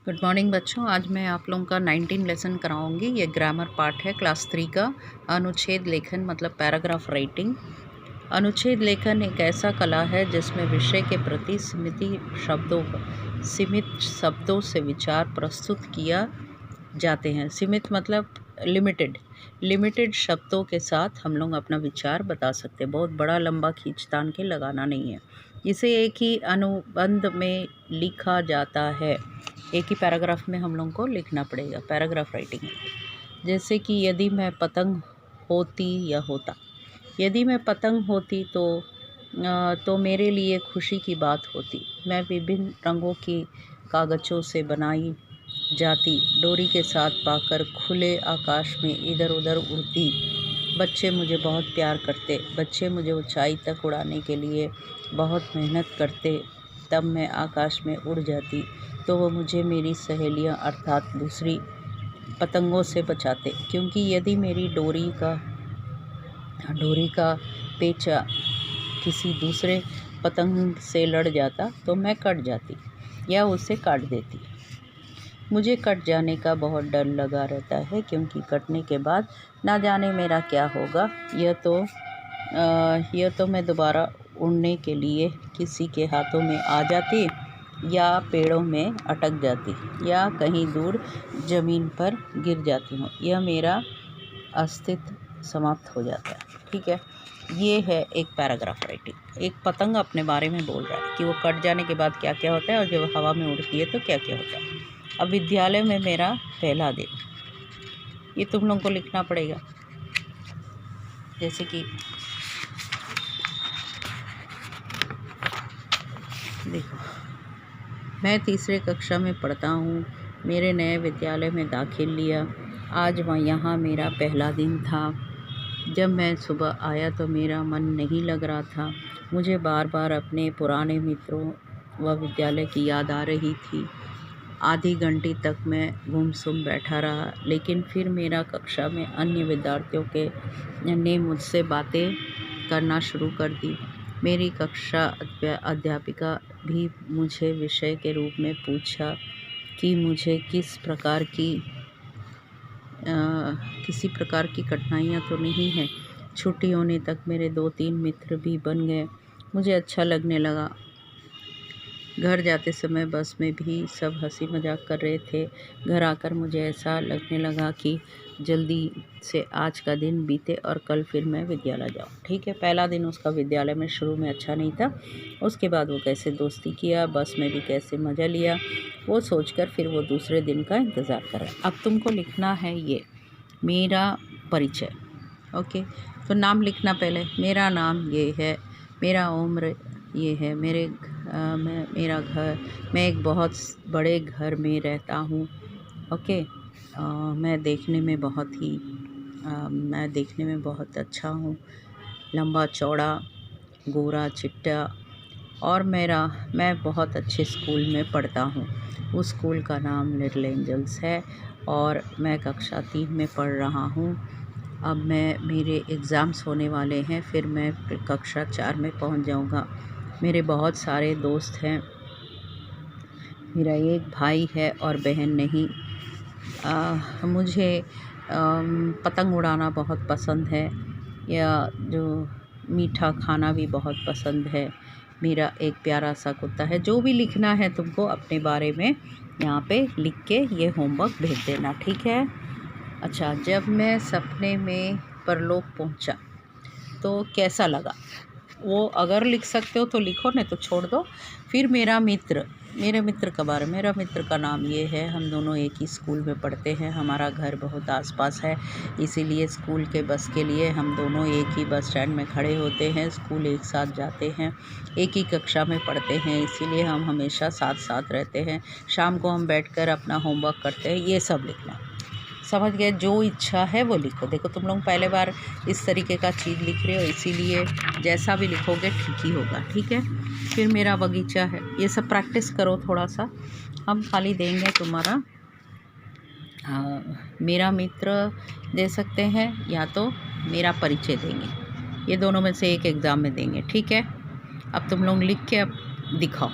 Good morning बच्चों। आज मैं आप लोगों का 19 लेसन कराऊंगी। ये ग्रामर पार्ट है क्लास 3 का। अनुच्छेद लेखन मतलब पैराग्राफ राइटिंग। अनुच्छेद लेखन एक ऐसा कला है जिसमें विषय के प्रति सीमित शब्दों से विचार प्रस्तुत किया जाते हैं। सीमित मतलब लिमिटेड शब्दों के साथ हम लोग अपना विचार बता सकते हैं। बहुत बड़ा लंबा खींचतान के लगाना नहीं है। इसे एक ही अनुबंध में लिखा जाता है। एक ही पैराग्राफ में हम लोग को लिखना पड़ेगा। पैराग्राफ राइटिंग है। जैसे कि यदि मैं पतंग होती या होता। यदि मैं पतंग होती तो मेरे लिए खुशी की बात होती। मैं विभिन्न रंगों की कागज़ों से बनाई जाती डोरी के साथ पाकर खुले आकाश में इधर उधर उड़ती। बच्चे मुझे बहुत प्यार करते। बच्चे मुझे ऊंचाई तक उड़ाने के लिए बहुत मेहनत करते। तब मैं आकाश में उड़ जाती तो वो मुझे मेरी सहेलियां अर्थात दूसरी पतंगों से बचाते, क्योंकि यदि मेरी डोरी का पेचा किसी दूसरे पतंग से लड़ जाता तो मैं कट जाती या उसे काट देती। मुझे कट जाने का बहुत डर लगा रहता है, क्योंकि कटने के बाद ना जाने मेरा क्या होगा। यह तो मैं दोबारा उड़ने के लिए किसी के हाथों में आ जाती या पेड़ों में अटक जाती या कहीं दूर ज़मीन पर गिर जाती हूँ। यह मेरा अस्तित्व समाप्त हो जाता है। ठीक है, ये है एक पैराग्राफ राइटिंग। एक पतंग अपने बारे में बोल रहा है कि वो कट जाने के बाद क्या क्या होता है और जब हवा में उड़ती है तो क्या क्या होता है। अब विद्यालय में मेरा पहला दिन, ये तुम लोगों को लिखना पड़ेगा। जैसे कि देखो, मैं तीसरे कक्षा में पढ़ता हूँ। मेरे नए विद्यालय में दाखिल लिया। आज यहाँ मेरा पहला दिन था। जब मैं सुबह आया तो मेरा मन नहीं लग रहा था। मुझे बार बार अपने पुराने मित्रों व विद्यालय की याद आ रही थी। आधी घंटे तक मैं गुमसुम बैठा रहा, लेकिन फिर मेरा कक्षा में अन्य विद्यार्थियों ने मुझसे बातें करना शुरू कर दी। मेरी कक्षा अध्यापिका भी मुझे विषय के रूप में पूछा कि मुझे किसी प्रकार की कठिनाइयाँ तो नहीं है। छुट्टी होने तक मेरे 2-3 मित्र भी बन गए। मुझे अच्छा लगने लगा। घर जाते समय बस में भी सब हंसी मजाक कर रहे थे। घर आकर मुझे ऐसा लगने लगा कि जल्दी से आज का दिन बीते और कल फिर मैं विद्यालय जाऊँ। ठीक है, पहला दिन उसका विद्यालय में शुरू में अच्छा नहीं था। उसके बाद वो कैसे दोस्ती किया, बस में भी कैसे मज़ा लिया, वो सोचकर फिर वो दूसरे दिन का इंतज़ार कर रहा है। अब तुमको लिखना है ये मेरा परिचय। ओके, तो नाम लिखना पहले। मेरा नाम ये है, मेरा उम्र ये है, मेरा घर, मैं एक बहुत बड़े घर में रहता हूँ। ओके, मैं देखने में बहुत अच्छा हूँ, लंबा चौड़ा, गोरा चिट्टा, और मैं बहुत अच्छे स्कूल में पढ़ता हूँ। उस स्कूल का नाम लिटिल एंजल्स है और मैं कक्षा 3 में पढ़ रहा हूँ। अब मेरे एग्ज़ाम्स होने वाले हैं, फिर मैं कक्षा 4 में पहुँच जाऊँगा। मेरे बहुत सारे दोस्त हैं। मेरा एक भाई है और बहन नहीं। मुझे पतंग उड़ाना बहुत पसंद है, या जो मीठा खाना भी बहुत पसंद है। मेरा एक प्यारा सा कुत्ता है। जो भी लिखना है तुमको अपने बारे में यहाँ पे लिख के ये होमवर्क भेज देना। ठीक है। अच्छा, जब मैं सपने में परलोक पहुँचा तो कैसा लगा, वो अगर लिख सकते हो तो लिखो, नहीं तो छोड़ दो। फिर मेरे मित्र का बारे में। मेरा मित्र का नाम ये है। हम दोनों एक ही स्कूल में पढ़ते हैं। हमारा घर बहुत आसपास है, इसीलिए स्कूल के बस के लिए हम दोनों एक ही बस स्टैंड में खड़े होते हैं। स्कूल एक साथ जाते हैं, एक ही कक्षा में पढ़ते हैं, इसीलिए हम हमेशा साथ साथ रहते हैं। शाम को हम बैठकर अपना होमवर्क करते हैं। ये सब लिखना, समझ गए। जो इच्छा है वो लिखो। देखो, तुम लोग पहले बार इस तरीके का चीज़ लिख रहे हो, इसीलिए जैसा भी लिखोगे ठीक ही होगा। ठीक है। फिर मेरा बगीचा है। ये सब प्रैक्टिस करो थोड़ा सा। हम खाली देंगे तुम्हारा मेरा मित्र दे सकते हैं, या तो मेरा परिचय देंगे। ये दोनों में से एक एग्ज़ाम में देंगे। ठीक है। अब तुम लोग लिख के अब दिखाओ।